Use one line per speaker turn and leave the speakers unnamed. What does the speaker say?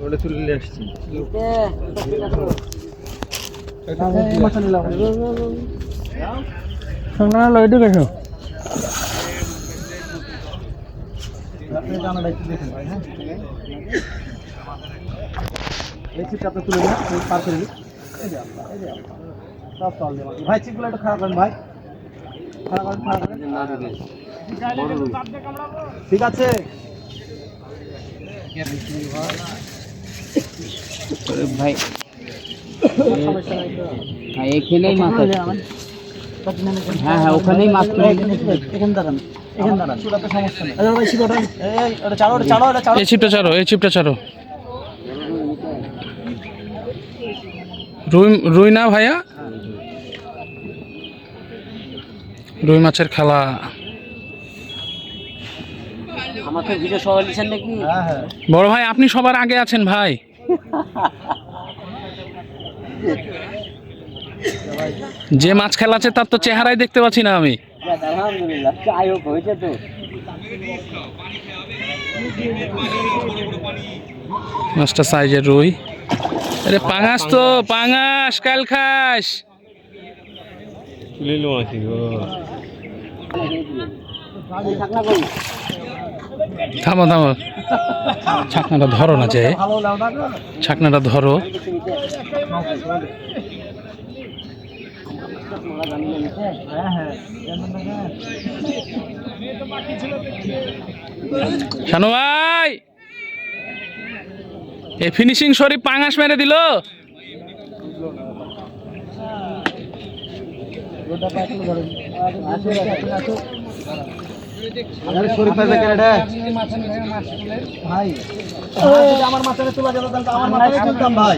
ওটা তুলে আসছি
লইটু গেছো
ভাই চিপগুলো একটু খারাপ করেন ভাই ঠিক আছে
ভাই এখানেই মাছ আছে হ্যাঁ হ্যাঁ ওখানেই মাছ
এখানে দাঁড়ান এখানে দাঁড়ান সমস্যা নেই ভাই শিবটা
এই ওটা চালো ওটা চালো ওটা চালো
এই চিপটা ছাড়ো রুই না ভাইয়া রুই মাছের খেলা
আমাকে ভিডিও সহ লিছেন নাকি
হ্যাঁ হ্যাঁ
বড় ভাই আপনি সবার আগে আছেন ভাই যে মাছ খেলাছে তার তো চেহারাই দেখতে পাচ্ছি না আমি
আলহামদুলিল্লাহ যাই হোক হয়েছে তো
মাছটা সাইজের রুই আরে পাঙাশ তো পাঙাশ কাল খাস
তুলে লো আছি গো
থামো ছাকনাটা ধরো না যে
ভালো লাও না গো
ছাকনাটা ধরো
হ্যাঁ হ্যাঁ
শানু ভাই এই ফিনিশিং শরীফ পাঙাশ মেরে দিল
শরীফ ভাই কেডা ভাই আমার মাথায় তোলা যেত তাহলে আমার মাথায় তুলতাম ভাই